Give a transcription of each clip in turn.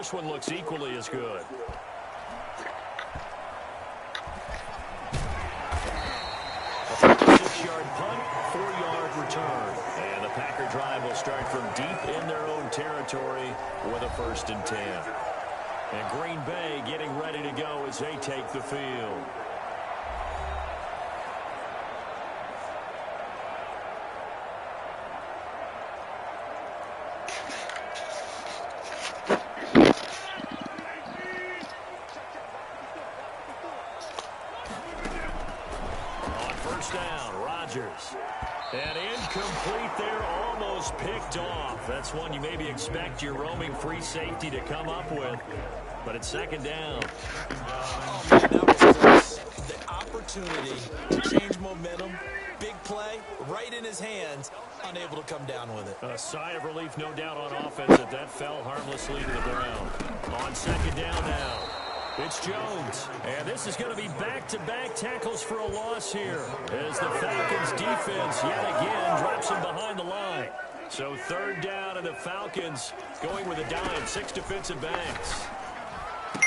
This one looks equally as good. A 46-yard punt, 4-yard return. And the Packer drive will start from deep in their own territory with a 1st and 10. And Green Bay getting ready to go as they take the field. And incomplete there, almost picked off. That's one you maybe expect your roaming free safety to come up with. But it's 2nd down. Oh, man, that was close. The opportunity to change momentum, big play, right in his hands, unable to come down with it. A sigh of relief, no doubt, on offense that fell harmlessly to the ground. On 2nd down now. It's Jones, and this is going to be back-to-back tackles for a loss here as the Falcons defense yet again drops him behind the line. So 3rd down, and the Falcons going with a dime, 6 defensive backs. And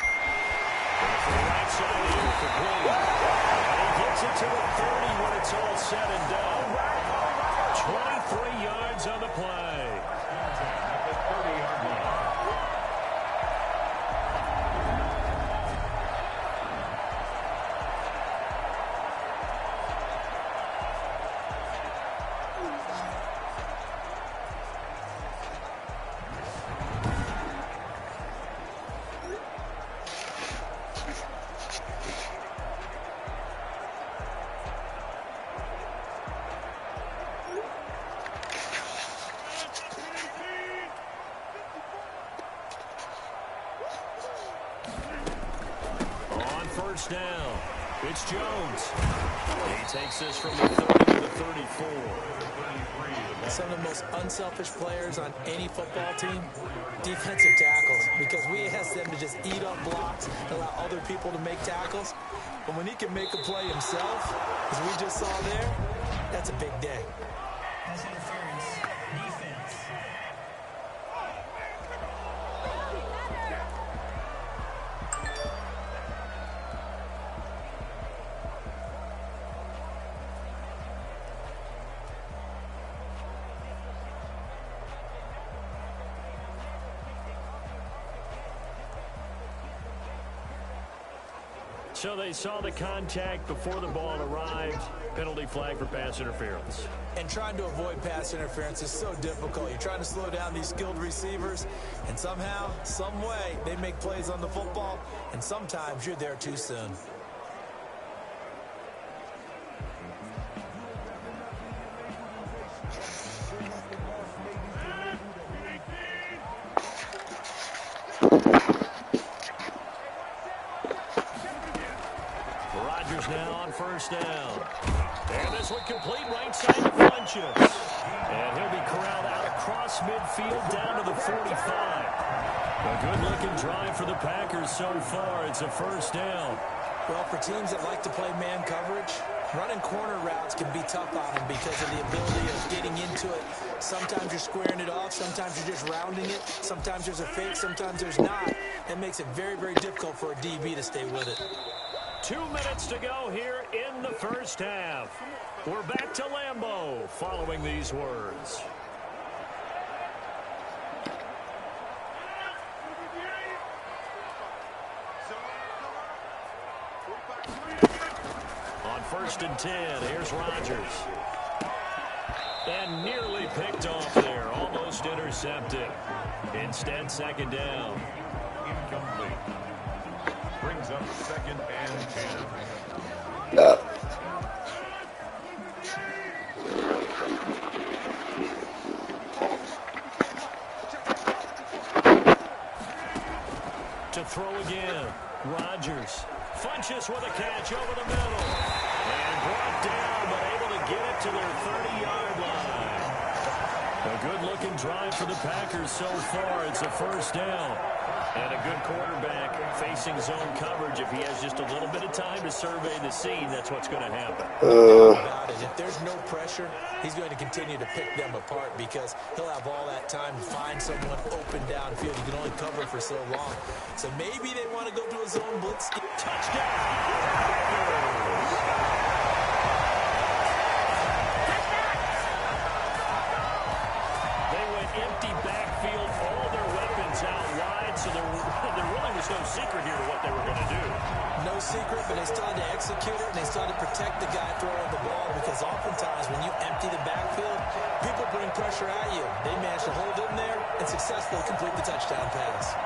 from the right side here for Green. And he gets it to the 30 when it's all said and done. 23 yards on the play. Down. It's Jones. He takes this from the 30 to the 34. Some of the most unselfish players on any football team, defensive tackles, because we ask them to just eat up blocks and allow other people to make tackles. But when he can make a play himself, as we just saw there, that's a big day. Pass interference, defense. So they saw the contact before the ball arrived. Penalty flag for pass interference. And trying to avoid pass interference is so difficult. You're trying to slow down these skilled receivers, and somehow, some way, they make plays on the football, and sometimes you're there too soon. Now on 1st down. And this one complete right side to Funchess. And he'll be corralled out across midfield down to the 45. A good-looking drive for the Packers so far. It's a 1st down. Well, for teams that like to play man coverage, running corner routes can be tough on them because of the ability of getting into it. Sometimes you're squaring it off. Sometimes you're just rounding it. Sometimes there's a fake. Sometimes there's not. It makes it very, very difficult for a DB to stay with it. 2 minutes to go here in the 1st half. We're back to Lambeau following these words. On 1st and 10, here's Rodgers. And nearly picked off there, almost intercepted. Instead, 2nd down. Incomplete. Brings up 2nd and 10. To throw again, Rodgers. Funchess with a catch over the middle. And brought down, but able to get it to their 30-yard line. A good-looking drive for the Packers so far. It's a 1st down. And a good quarterback facing zone coverage, if he has just a little bit of time to survey the scene, that's what's going to happen. If there's no pressure, he's going to continue to pick them apart because he'll have all that time to find someone open downfield. You can only cover for so long. So maybe they want to go to a zone blitz. Touchdown! Empty backfield, all their weapons out wide, so there really was no secret here to what they were going to do. No secret, but they still had to execute it, and they still had to protect the guy throwing the ball because oftentimes when you empty the backfield, people bring pressure at you. They managed to hold him there and successfully complete the touchdown pass.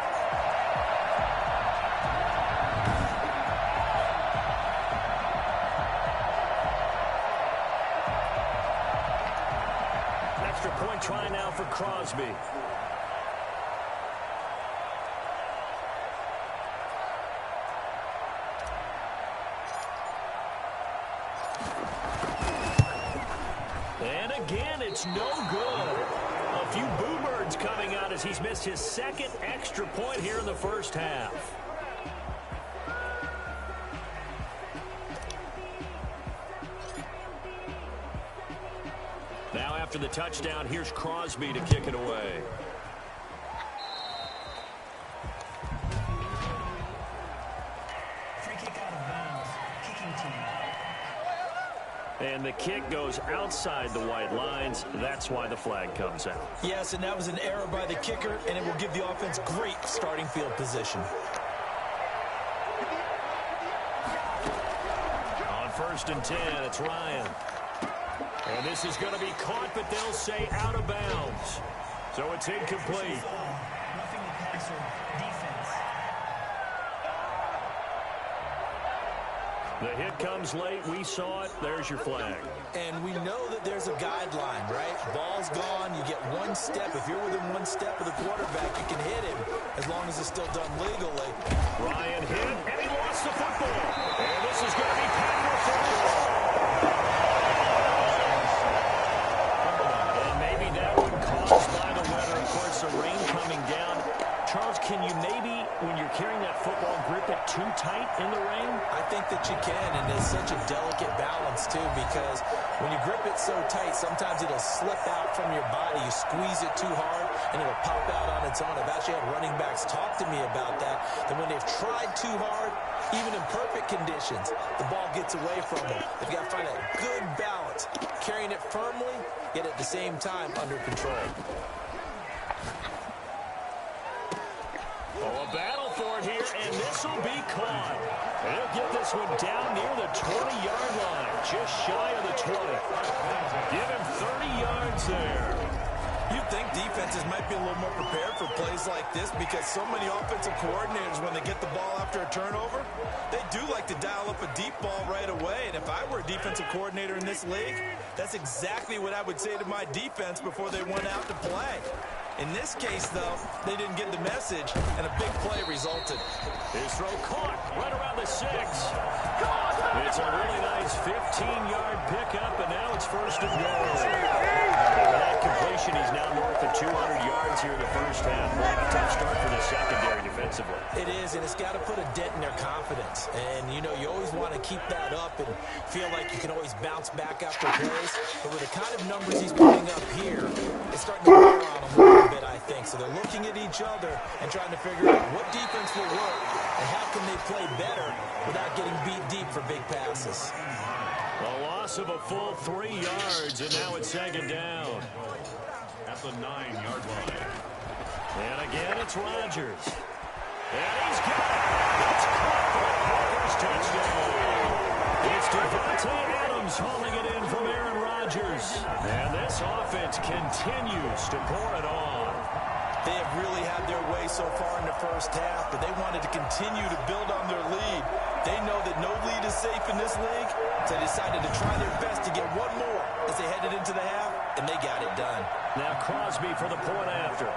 Point try now for Crosby. And again, it's no good. A few boo birds coming out as he's missed his second extra point here in the first half. Now after the touchdown, here's Crosby to kick it away. Free kick out of bounds. Kicking team. And the kick goes outside the white lines. That's why the flag comes out. Yes, and that was an error by the kicker, and it will give the offense great starting field position. On 1st and 10, it's Ryan. And this is going to be caught, but they'll say out of bounds. So it's incomplete. Roughing the passer. Defense. The hit comes late. We saw it. There's your flag. And we know that there's a guideline, right? Ball's gone. You get one step. If you're within one step of the quarterback, you can hit him as long as it's still done legally. Ryan hit, and he lost the football. And this is going to be Patrick football. By the weather, of course, the rain coming down. Charles, can you maybe, when you're carrying that football, grip it too tight in the rain? I think that you can, and it's such a delicate balance, too, because when you grip it so tight, sometimes it'll slip out from your body. You squeeze it too hard, and it'll pop out on its own. I've actually had running backs talk to me about that when they've tried too hard, even in perfect conditions, the ball gets away from them. They've got to find a good balance, carrying it firmly, yet at the same time under control. Oh, a battle for it here, and this will be caught. They'll get this one down near the 20-yard line, just shy of the 20. Give him 30 yards there. You'd think defenses might be a little more prepared for plays like this because so many offensive coordinators, when they get the ball after a turnover, they do like to dial up a deep ball right away. And if I were a defensive coordinator in this league, that's exactly what I would say to my defense before they went out to play. In this case, though, they didn't get the message, and a big play resulted. His throw caught right around the 6. It's a really nice 15-yard pickup, and now it's 1st and goal. And with that completion, he's now north of 200 yards here in the first half. Boy, a tough start for the secondary defensively. It is, and it's got to put a dent in their confidence. And, you know, you always want to keep that up and feel like you can always bounce back after plays. But with the kind of numbers he's putting up here, it's starting to wear on him a little bit, I think. So they're looking at each other and trying to figure out what defense will work and how can they play better without getting beat deep for big passes. A loss of a full 3 yards, and now it's 2nd down. At the 9-yard line. And again, it's Rodgers. And he's got it. It's caught for the Packers touchdown. It's Davante Adams hauling it in from Aaron Rodgers. And this offense continues to pour it on. They have really had their way so far in the first half, but they wanted to continue to build on their lead. They know that no lead is safe in this league, so they decided to try their best to get one more as they headed into the half, and they got it done. Now Crosby for the point after.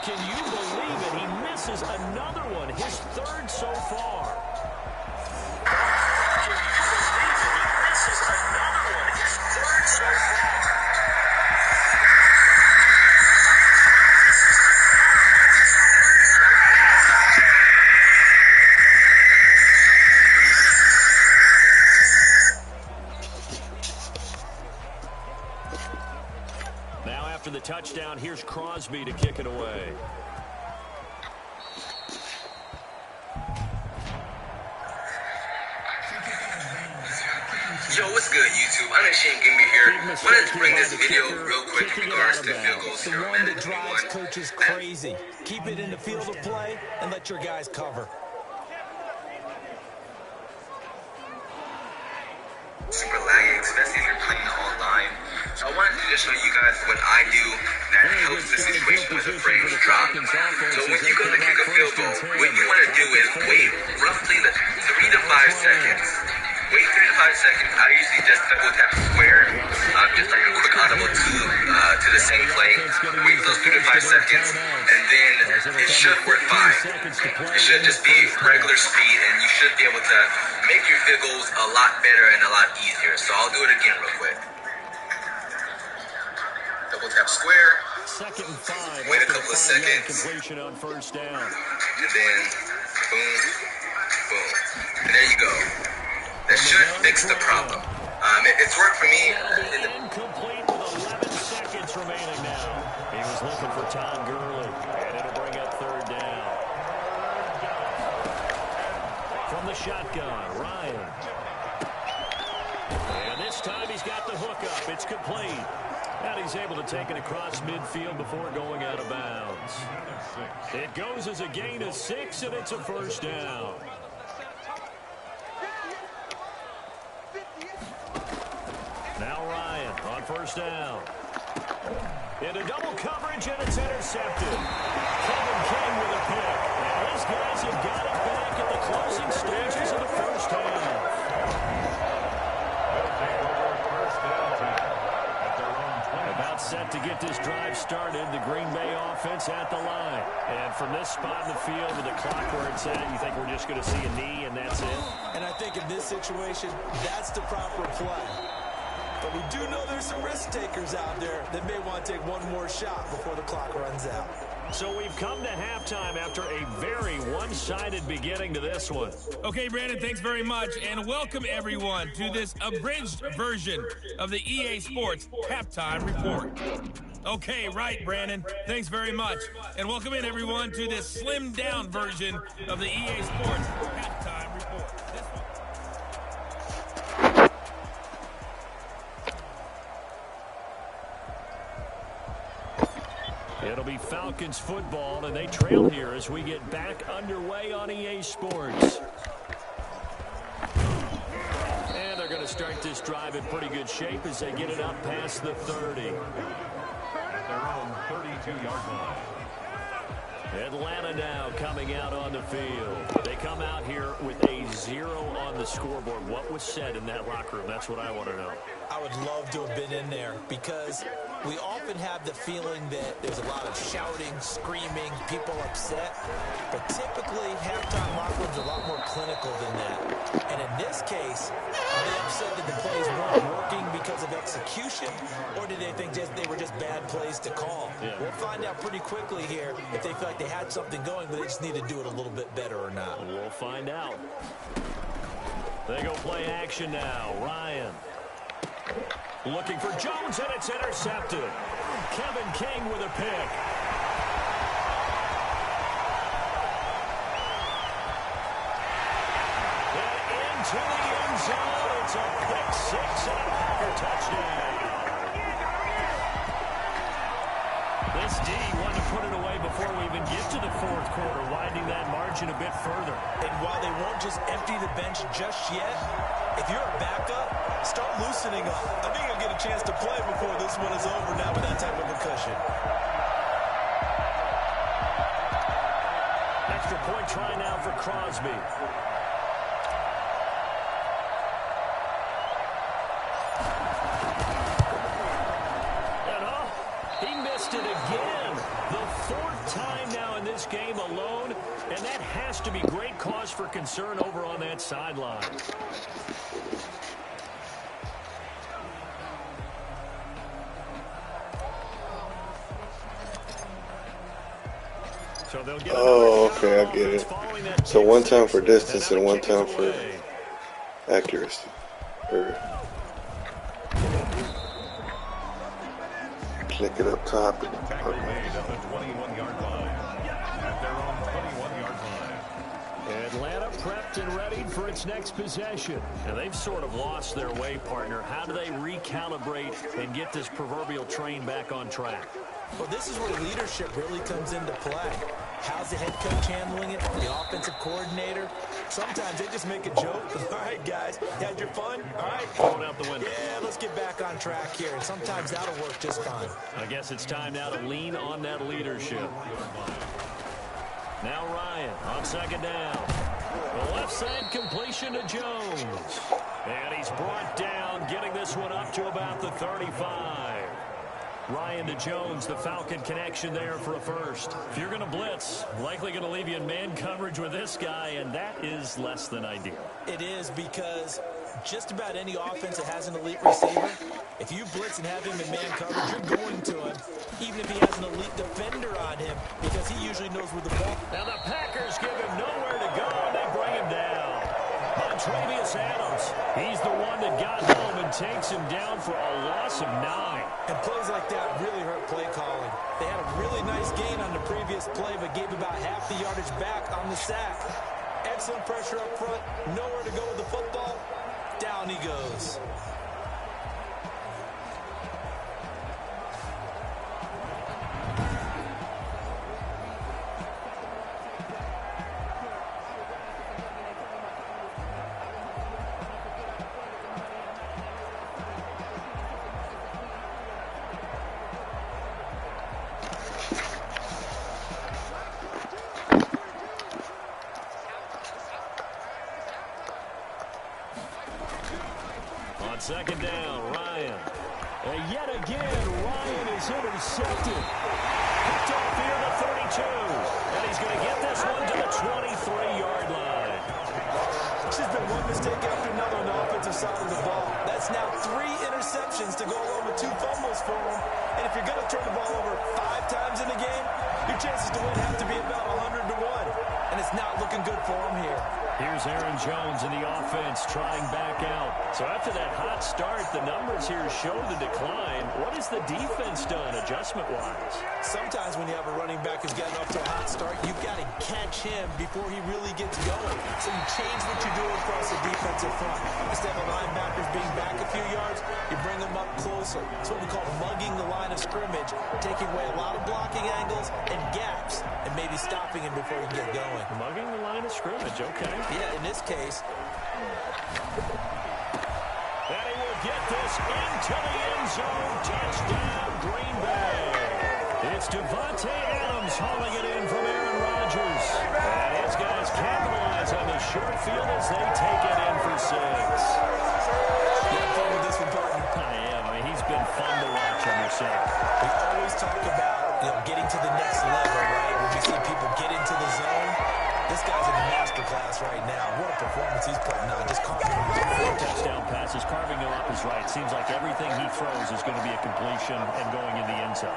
Can you believe it? He misses another one, his 3rd so far. Misses after the touchdown. Here's Crosby to kick it away. Yo, what's good, YouTube? I'm Shane Gimby here. Wanted to bring this video real quick in regards to field goals. The one that drives coaches crazy. Keep it in the field of play and let your guys cover. Super lagging, especially if you're playing online. So I wanted to just show you guys what I do that helps the situation with the frames drop. So when you go to kick a field goal, what you want to do is wait roughly 3 to 5 seconds. Wait 3 to 5 seconds. I usually just double tap square, just like a quick audible to the same play. Wait those 3 to 5 seconds, and then it should work fine. It should just be regular speed, and you should be able to make your field goals a lot better and a lot easier. So I'll do it again real quick. Double tap square. 2nd and 5. Wait a couple of seconds. Completion on first down. And then boom, boom. And there you go. That should fix the problem. It's worked for me. Incomplete with 11 seconds remaining now. He was looking for Tom Gurley, and it'll bring up 3rd down. From the shotgun, Ryan. And this time he's got the hook up. It's complete. And he's able to take it across midfield before going out of bounds. It goes as a gain of 6, and it's a 1st down. Now Ryan on 1st down. Into double coverage, and it's intercepted. Kevin King with a pick. And these guys have got it back at the closing stages of the 1st half. About set to get this drive started. The Green Bay offense at the line. And from this spot in the field with the clock where it's at, you think we're just going to see a knee and that's it? And I think in this situation, that's the proper play. But we do know there's some risk takers out there that may want to take one more shot before the clock runs out. So we've come to halftime after a very one-sided beginning to this one. Okay, Brandon, thanks very much. And welcome, everyone, to this abridged version of the EA Sports Halftime Report. Okay, right, Brandon. Thanks very much. And welcome in, everyone, to this slimmed-down version of the EA Sports Halftime Report. It'll be Falcons football, and they trail here as we get back underway on EA Sports. And they're going to start this drive in pretty good shape as they get it up past the 30. At their own 32-yard line. Atlanta now coming out on the field. They come out here with a 0 on the scoreboard. What was said in that locker room? That's what I want to know. I would love to have been in there because we often have the feeling that there's a lot of shouting, screaming, people upset. But typically, halftime locker rooms are a lot more clinical than that. And in this case, are they upset that the plays weren't working because of execution? Or did they think they were just bad plays to call? Yeah. We'll find out pretty quickly here if they feel like they had something going, but they just need to do it a little bit better or not. We'll find out. They go play action now. Ryan. Looking for Jones, and it's intercepted. Kevin King with a pick. And into the end zone. It's a pick 6 and a Packer touchdown. This D wanted to put it away before we even get to the 4th quarter, widening that margin a bit further. And while they won't just empty the bench just yet, if you're a backup, start loosening up. I think you'll get a chance to play before this one is over now with that type of a cushion. Extra point try now for Crosby. He missed it again. The 4th time now in this game alone, and that has to be great cause for concern over on that sideline. So they'll get okay, I get it. So one time for distance and one time for accuracy. Or flick it up top. Tackle made at the 21-yard line. At their own 21-yard line. Atlanta prepped and ready for its next possession. And they've sort of lost their way, partner. How do they recalibrate and get this proverbial train back on track? Well, this is where leadership really comes into play. How's the head coach handling it? The offensive coordinator? Sometimes they just make a joke. All right, guys, you had your fun? All right. Throw it out the window. Yeah, let's get back on track here. And sometimes that'll work just fine. I guess it's time now to lean on that leadership. Now Ryan on second down. The left side completion to Jones. And he's brought down, getting this one up to about the 35. Ryan to Jones, the Falcon connection there for a first. If you're going to blitz, likely going to leave you in man coverage with this guy, and that is less than ideal. It is, because just about any offense that has an elite receiver, if you blitz and have him in man coverage, you're going to him, even if he has an elite defender on him, because he usually knows where the ball. Now the Packers give him nowhere to go, and they bring him down. Montravius Adams, he's the one that got home and takes him down for a loss of 9. And plays like that really hurt play calling. They had a really nice gain on the previous play, but gave about half the yardage back on the sack. Excellent pressure up front, nowhere to go with the football. Down he goes. Second down, Ryan. And yet again, Ryan is intercepted. Picked off near the 32. And he's going to get this one to the 23-yard line. It's just been one mistake after another on the offensive side of the ball. That's now 3 interceptions to go along with 2 fumbles for him. And if you're going to turn the ball over 5 times in a game, your chances to win have to be about 100 to 1. And it's not looking good for him here. Here's Aaron Jones in the offense trying back out. So after that hot start, the numbers here show the decline. What has the defense done adjustment-wise? Sometimes when you have a running back who's gotten off to a hot start, you've got to catch him before he really gets going. So you change what you do across the defensive front. Instead of linebackers being back a few yards, you bring them up closer. It's what we call mugging the line of scrimmage, taking away a lot of blocking angles and gaps, and maybe stopping him before he can get going. Mugging the line of scrimmage, okay. Yeah, in this case. And he will get this into the end zone. Touchdown, Green Bay. It's Devontae Adams hauling it in from Aaron Rodgers. And his guys capitalize on the short field as they take it in for 6. You have fun with this one, partner? I am. I mean, he's been fun to watch under center. We always talk about, getting to the next level, right? When we see people get into the zone. This guy's in a masterclass right now. What a performance he's putting on. Just carving him up. 4 touchdown passes. Carving him up is right. Seems like everything he throws is going to be a completion and going in the end zone.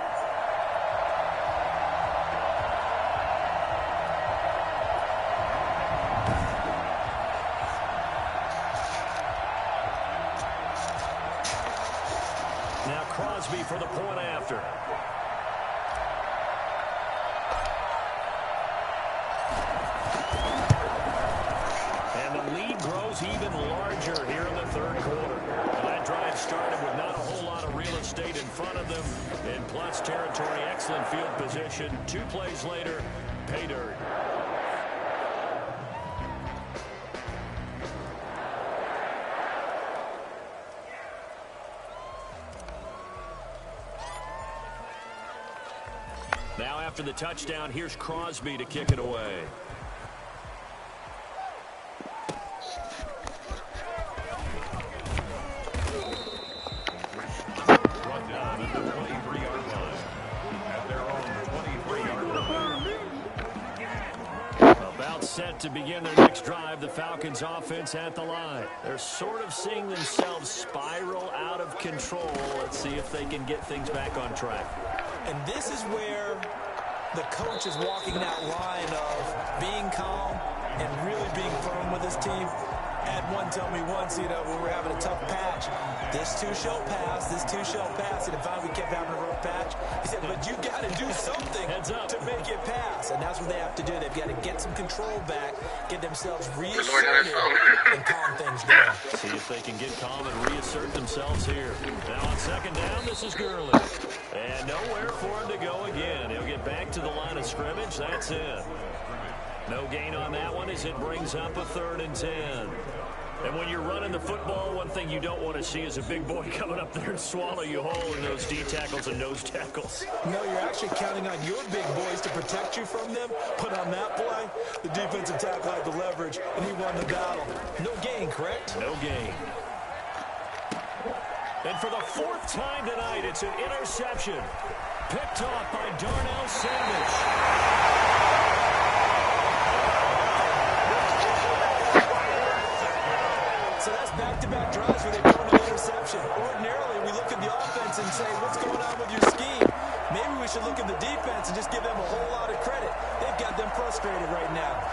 Now Crosby for the point after. Even larger here in the third quarter. That drive started with not a whole lot of real estate in front of them. In plus territory, excellent field position. 2 plays later, pay dirt. Now after the touchdown, here's Crosby to kick it away. Set to begin their next drive, the Falcons offense at the line. They're sort of seeing themselves spiral out of control. Let's see if they can get things back on track. And this is where the coach is walking that line of being calm and really being firm with his team. Had one tell me once, when we were having a tough patch, this too shall pass, this too shall pass. And if we kept having a rough patch, he said, but you got to do something to make it pass. And that's what they have to do. They've got to get some control back, get themselves reasserted, and calm things down. See if they can get calm and reassert themselves here. Now on second down, this is Gurley. And nowhere for him to go again. He'll get back to the line of scrimmage. That's it. No gain on that one as it brings up a 3rd and 10. And when you're running the football, one thing you don't want to see is a big boy coming up there and swallow you whole in those D tackles and nose tackles. No, you're actually counting on your big boys to protect you from them. But on that play, the defensive tackle had the leverage, and he won the battle. No gain, correct? No gain. And for the 4th time tonight, it's an interception. Picked off by Darnell Savage. So that's back-to-back drives where they've thrown an interception. Ordinarily, we look at the offense and say, what's going on with your scheme? Maybe we should look at the defense and just give them a whole lot of credit. They've got them frustrated right now.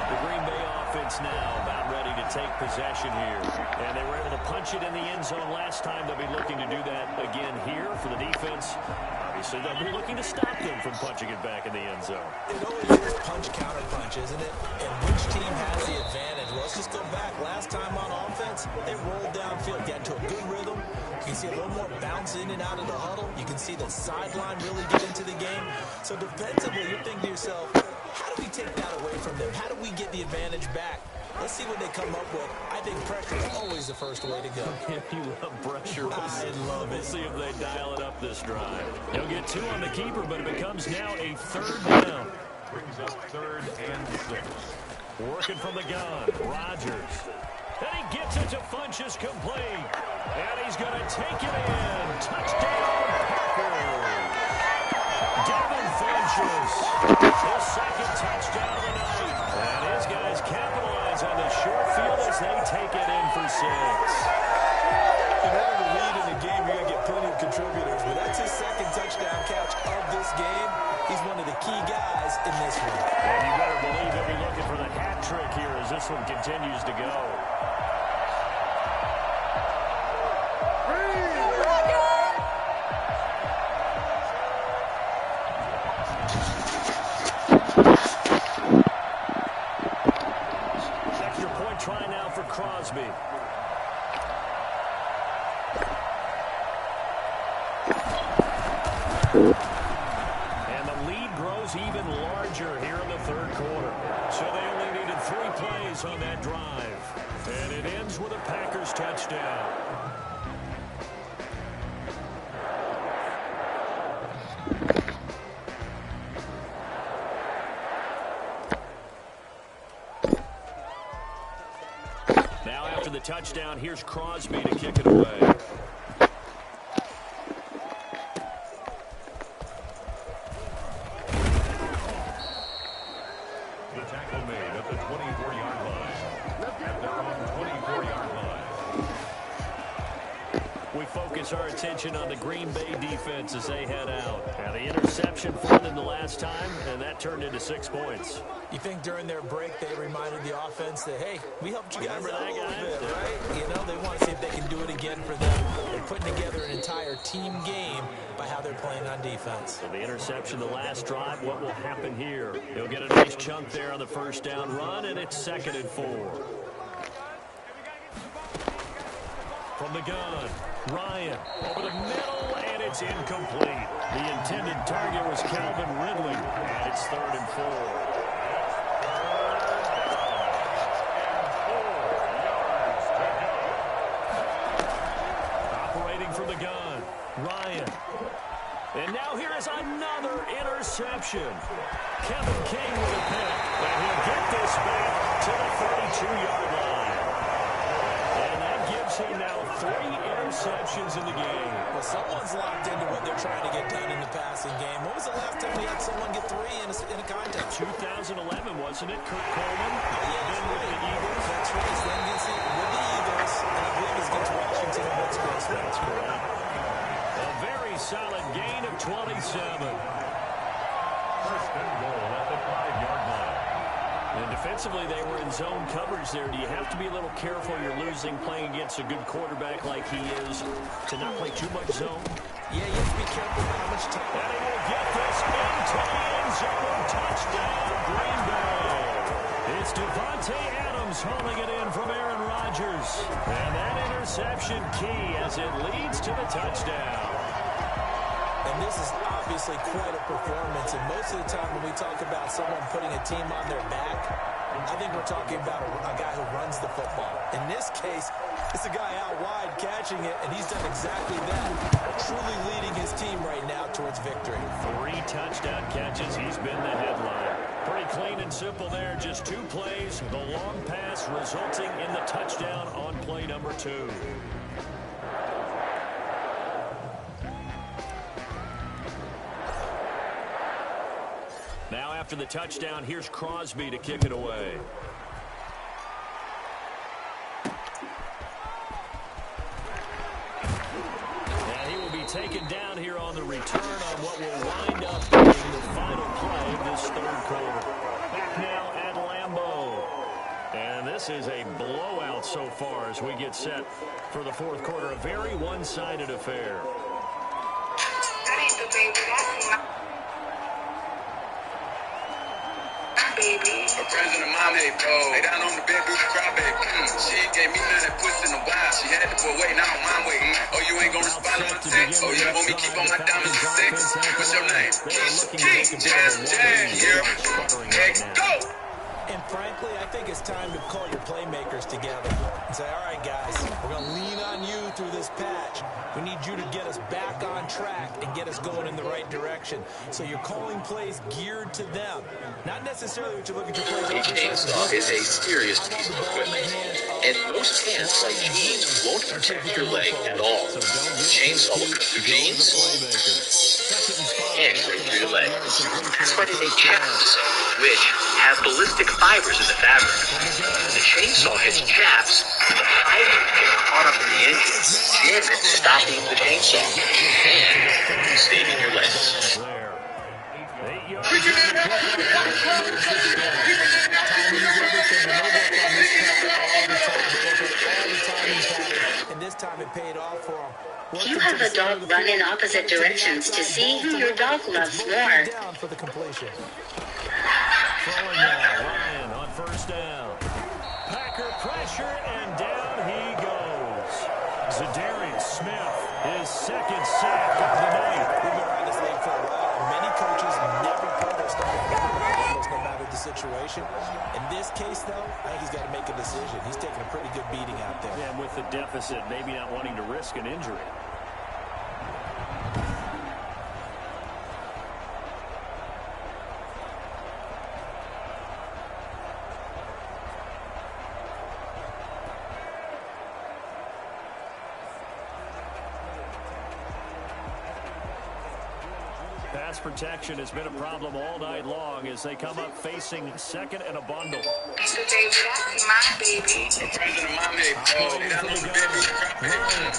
The Green Bay offense now about ready to take possession here. And they were able to punch it in the end zone last time. They'll be looking to do that again here for the defense. Obviously, they'll be looking to stop them from punching it back in the end zone. It always is punch-counter-punch, isn't it? And which team has the advantage? Well, let's just go back. Last time on offense, they rolled downfield, got into a good rhythm. You can see a little more bounce in and out of the huddle. You can see the sideline really get into the game. So defensively, you're thinking to yourself, how do we take that away from them? How do we get the advantage back? Let's see what they come up with. I think pressure is always the first way to go. You love pressure. I love it. We'll see if they dial it up this drive. He'll get 2 on the keeper, but it becomes now a 3rd down. Brings up 3rd and 6. Working from the gun, Rodgers. And he gets it to Funchess complete. And he's going to take it in. Touchdown, Packers. Devin Funchess, his 2nd touchdown of the night. And his guys capitalize on the short field as they take it in for 6. In order to lead in the game, you're going to get plenty of contributors, but that's his 2nd touchdown catch of this game. He's one of the key guys in this one. And you better believe he'll be looking for the hat trick here as this one continues to go. Extra point try now for Crosby. And the lead grows even larger here in the 3rd quarter. So they only needed 3 plays on that drive. And it ends with a Packers touchdown. Now after the touchdown, here's Crosby to kick it away. The tackle made at the 24-yard line. At their own 24-yard line. We focus our attention on the Green Bay defense as they head out. Now the interception for them the last time, and that turned into 6 points. You think during their break they reminded the offense that, hey, we helped you guys out a little bit, Yeah. right? They want to see if they can do it again for them. They're putting together an entire team game by how they're playing on defense. So the interception the last drive, what will happen here? He'll get a nice chunk there on the 1st down run, and it's 2nd and 4. From the gun, Ryan over the middle, and it's incomplete. The intended target was Calvin Ridley, and it's 3rd and 4. From the gun, Ryan. And now here is another interception. Kevin King with a pick, and he'll get this back to the 32-yard line. And that gives him now 3 interceptions in the game. Well, someone's locked into what they're trying to get done in the passing game. When was the last time we had someone get 3 in a contest? 2011, wasn't it? Kurt Coleman. Then with the Eagles. That's right. Then gets it with the Eagles, and I believe it's against Washington and Pittsburgh. That's correct. A very solid gain of 27. 1st and goal at the 5-yard line. And defensively, they were in zone coverage there. Do you have to be a little careful you're losing playing against a good quarterback like he is to not play too much zone? Yeah, you have to be careful about how much time. And he will get this into the end zone. Touchdown, Green Bay. It's Davante Adams hauling it in from Aaron Rodgers. And that interception key as it leads to the touchdown. And this is obviously quite a performance. And most of the time when we talk about someone putting a team on their back, I think we're talking about a guy who runs the football. In this case, it's a guy out wide catching it, and he's done exactly that, truly leading his team right now towards victory. 3 touchdown catches. He's been the headline. Pretty clean and simple there. Just 2 plays. The long pass resulting in the touchdown on play number 2. Now after the touchdown, here's Crosby to kick it away. And he will be taken down here on the return on what will wind up being the final play of this third quarter. Back now at Lambeau. And this is a blowout so far as we get set for the fourth quarter. A very one-sided affair. My friends and the mom, hey, bro. Lay down on the bed, do the cry, baby. She gave me nothing, pussy in a while. She had to put weight, now I'm mine waiting. Oh, you ain't gonna respond to my text. Oh, you want me keep on my diamonds and sex? What's your name? Here. Hey, go! And frankly, I think it's time to call your playmakers together and say, all right, guys, we're going to lean on you through this patch. We need you to get us back on track and get us going in the right direction. So you're calling plays geared to them. Not necessarily what you look at your plays. A chainsaw is a serious piece of equipment, and most hands like jeans won't protect your leg at all. The chainsaw will cut through jeans and break through your leg. That's why they make chaps, which have ballistic fibers in the fabric. When the chainsaw hits chaps, the fibers get caught up in the engine, jamming, stopping the chainsaw, and saving your legs. And this time it paid off for him. You have a dog run in opposite directions to see who your dog loves more. Down for the completion. Throwing now, Ryan on first down. Packer pressure, and down he goes. Za'Darius Smith, his second sack of the night. We've been around this league for a while, and many coaches never put their starting no matter the situation. In this case, though, I think he's got to make a decision. He's taking a pretty good beating out there. Yeah, and with the deficit, maybe not wanting to risk an injury. Pass protection has been a problem all night long as they come up facing second and a bundle. Mr. David, that's my baby. My friends and the mom, hey, bro. Lay down on the bed, do the cry, baby.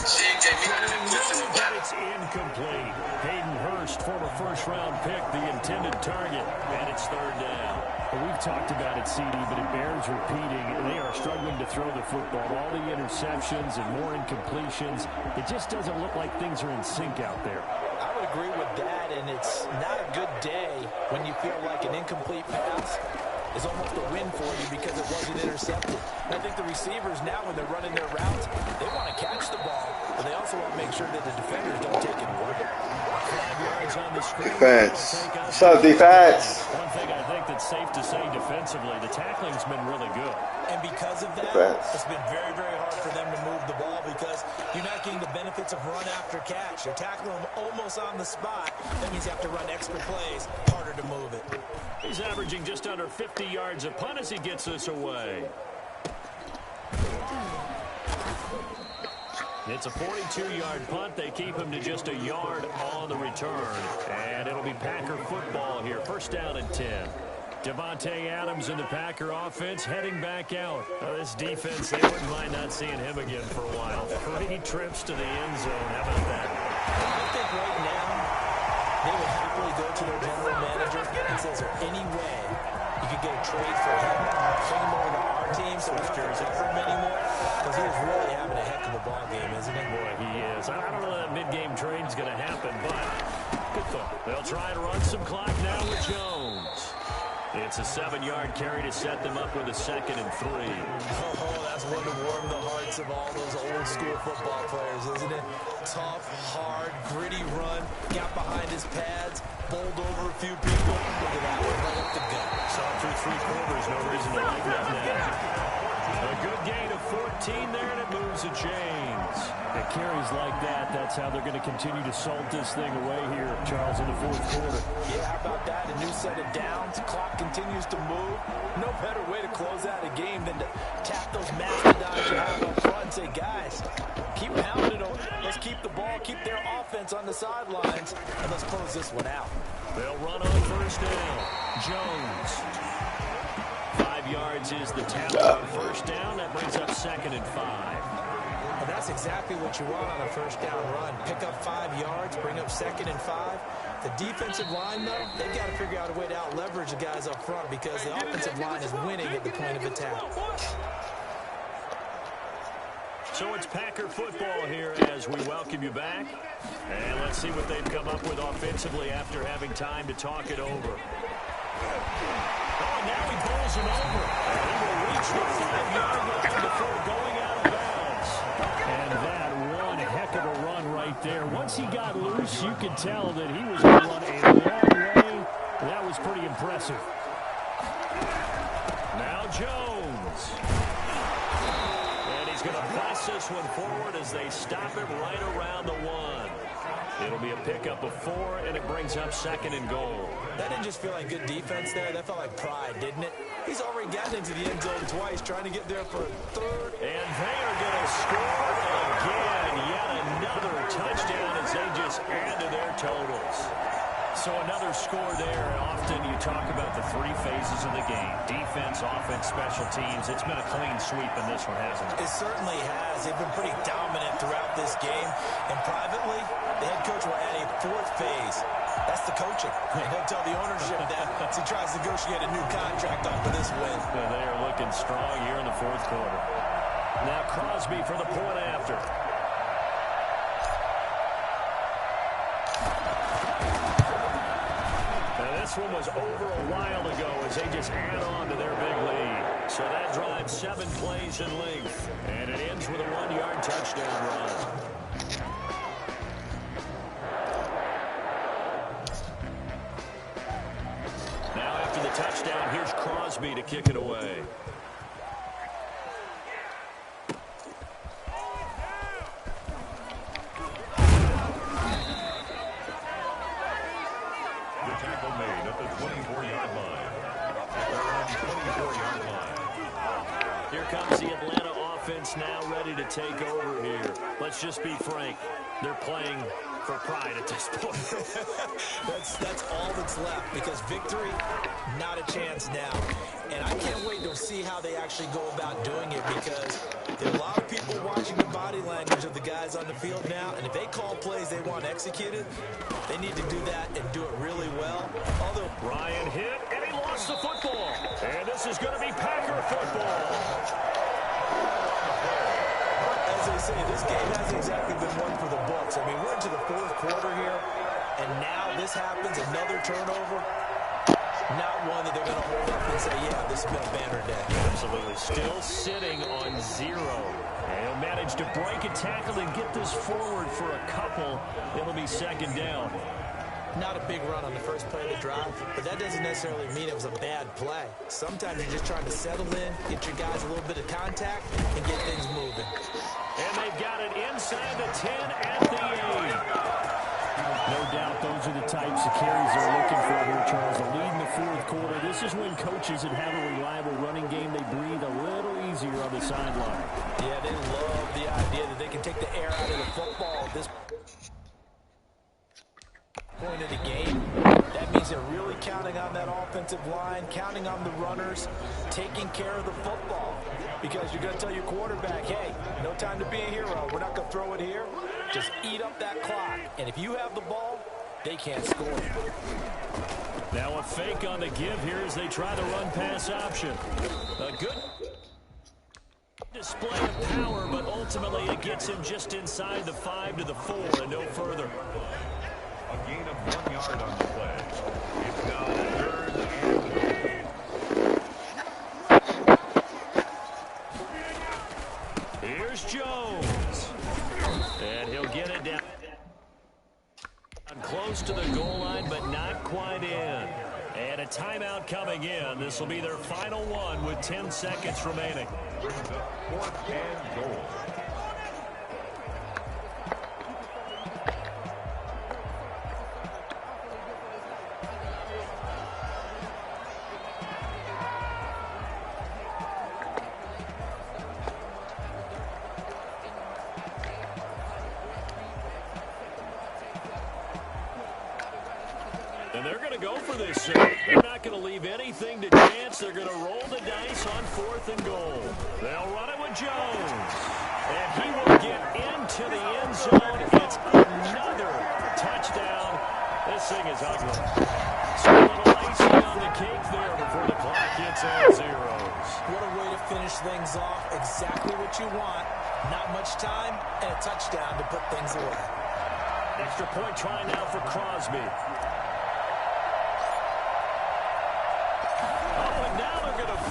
She gave me nothing, pussy in a while. It's incomplete. Hayden Hurst, former first-round pick, the intended target, and it's third down. Well, we've talked about it, CD, but it bears repeating. They are struggling to throw the football. All the interceptions and more incompletions. It just doesn't look like things are in sync out there. I would agree with that, and it's not a good day when you feel like an incomplete pass is almost a win for you because it wasn't intercepted. And I think the receivers now, when they're running their routes, they want to catch the ball, but they also want to make sure that the defenders don't take it away. 5 yards on the screen. Defense. What's up, defense? One thing I think that's safe to say defensively, the tackling's been really good. And because of that, it's been very, very hard for them to move the ball because you're not getting the benefits of run after catch. You're tackling them almost on the spot. That means you have to run extra plays, harder to move it. He's averaging just under 50 yards a punt as he gets this away. It's a 42-yard punt. They keep him to just a yard on the return. And it'll be Packer football here. First down and 10. Davante Adams in the Packer offense heading back out. This defense, they wouldn't mind not seeing him again for a while. 3 trips to the end zone. How about that? I think right now they would happily go to their general manager and say, is there any way you could get a trade for him, bring him over to our team so we don't have to cover him anymore. Because he is really having a heck of a ball game, isn't he? Boy, he is. I don't know that mid-game trade's going to happen, but good thought. They'll try and run some clock now with Jones. It's a 7-yard carry to set them up with a 2nd and 3. Oh, that's one to warm the hearts of all those old-school football players, isn't it? Tough, hard, gritty run, got behind his pads, bowled over a few people. Look at that one, right up the gut. Saw through 3 quarters, no reason to like that now. A good gain of 14 there, and it moves the chains. It carries like that. That's how they're going to continue to salt this thing away here, Charles, in the 4th quarter. Yeah, how about that? A new set of downs. Clock continues to move. No better way to close out a game than to tap those mastodons you have up front and say, guys, keep pounding them. Let's keep the ball, keep their offense on the sidelines, and let's close this one out. They'll run on 1st down. Jones. 5 yards is the tap on 1st down. That brings up 2nd and 5. And that's exactly what you want on a 1st down run. Pick up 5 yards, bring up 2nd and 5. The defensive line, though, they've got to figure out a way to out-leverage the guys up front because the offensive line is winning at the point of attack. So it's Packer football here as we welcome you back. And let's see what they've come up with offensively after having time to talk it over. Oh, now he bowls it over. And he will reach the 5-yard line before going out of bounds. And that one heck of a run right there. Once he got loose, you could tell that he was going to run a long way. That was pretty impressive. Now Jones. And he's going to press this one forward as they stop it right around the 1. It'll be a pickup of 4, and it brings up 2nd and goal. That didn't just feel like good defense there. That felt like pride, didn't it? He's already gotten into the end zone twice, trying to get there for a 3rd. And they are going to score again. Yet another touchdown as they just add to their totals. So another score there. Often you talk about the 3 phases of the game. Defense, offense, special teams. It's been a clean sweep in this one, hasn't it? It certainly has. They've been pretty dominant throughout this game. And privately, the head coach will add a 4th phase. That's the coaching. And he'll tell the ownership that as he tries to negotiate a new contract off of this win. Well, they are looking strong here in the 4th quarter. Now Crosby for the point after. This one was over a while ago as they just add on to their big lead. So that drives 7 plays in length. And it ends with a 1-yard touchdown run. Now after the touchdown, here's Crosby to kick it away. Now ready to take over here. Let's just be frank. They're playing for pride at this point. that's all that's left because victory, not a chance now. And I can't wait to see how they actually go about doing it because there are a lot of people watching the body language of the guys on the field now. And if they call plays they want executed, they need to do that and do it really well. Although Ryan hit, and he lost the football. And this is going to be Packer football. As they say, this game hasn't exactly been one for the books. I mean, we're into the 4th quarter here, and now this happens, another turnover. Not one that they're going to hold up and say, yeah, this has been a banner day. Absolutely. Still sitting on 0. And he'll manage to break a tackle and get this forward for a couple. It'll be 2nd down. Not a big run on the first play of the drive, but that doesn't necessarily mean it was a bad play. Sometimes you're just trying to settle in, get your guys a little bit of contact, and get things moving. And they've got it inside the 10 at the 8. No doubt those are the types of carries they're looking for here, Charles. A lead in the 4th quarter. This is when coaches that have a reliable running game, they breathe a little easier on the sideline. Yeah, they love the idea that they can take the air out of the football at this point of the game. That means they're really counting on that offensive line, counting on the runners, taking care of the football. Because you're going to tell your quarterback, hey, no time to be a hero. We're not going to throw it here. Just eat up that clock. And if you have the ball, they can't score. Now a fake on the give here as they try the run-pass option. A good display of power, but ultimately it gets him just inside the 5 to the 4 and no further. A gain of 1 yard on the play. It's now 3rd and 8. Here's Jones. And he'll get it down. Close to the goal line, but not quite in. And a timeout coming in. This will be their final one with 10 seconds remaining. Brings up 4th and goal. And they're going to go for this. They're not going to leave anything to chance. They're going to roll the dice on 4th and goal. They'll run it with Jones. And he will get into the end zone. It's another touchdown. This thing is ugly. So a little icing on the cake there before the clock hits at zeros. What a way to finish things off. Exactly what you want. Not much time and a touchdown to put things away. Extra point try now for Crosby.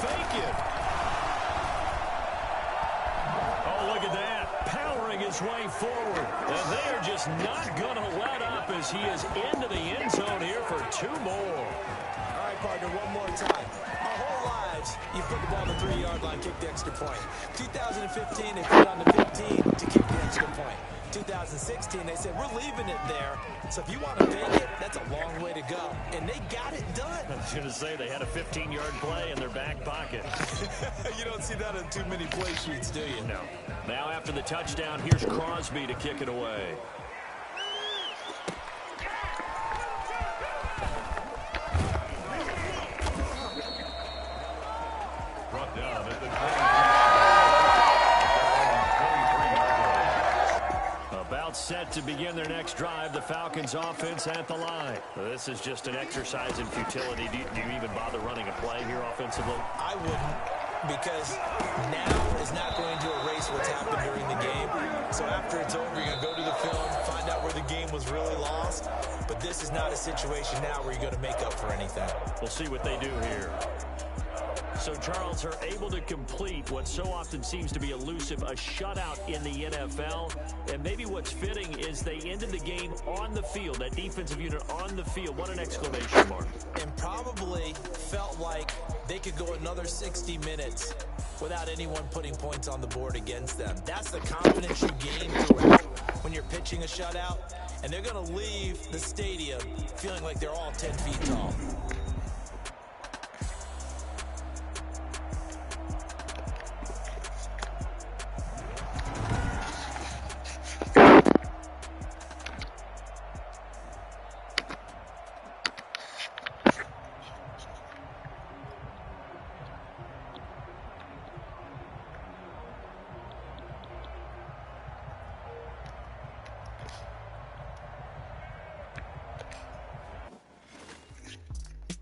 Fake it. Oh, look at that. Powering his way forward. And they are just not going to let up as he is into the end zone here for 2 more. All right, partner, one more time. Our whole lives, you put the ball on the 3-yard line, kick the extra point. 2015, they put it on the 15 to kick the extra point. 2016, they said, we're leaving it there. So if you want to make it, that's a long way to go. And they got it done. I was going to say they had a 15-yard play in their back pocket. You don't see that on too many play sheets, do you? No. Now after the touchdown, here's Crosby to kick it away. Brought down at the set to begin their next drive. The Falcons offense at the line. This is just an exercise in futility. Do you even bother running a play here offensively? I wouldn't, because now is not going to erase what's happened during the game. So after it's over, you're going to go to the film, find out where the game was really lost. But this is not a situation now where you're going to make up for anything. We'll see what they do here. So, Charles, are able to complete what so often seems to be elusive, a shutout in the NFL. And maybe what's fitting is they ended the game on the field, that defensive unit on the field. What an exclamation mark. And probably felt like they could go another 60 minutes without anyone putting points on the board against them. That's the confidence you gain throughout when you're pitching a shutout. And they're going to leave the stadium feeling like they're all 10 feet tall.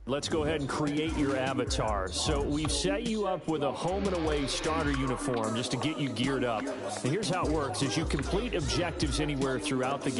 Let's go ahead and create your avatar. So we've set you up with a home and away starter uniform just to get you geared up. And here's how it works. As you complete objectives anywhere throughout the game,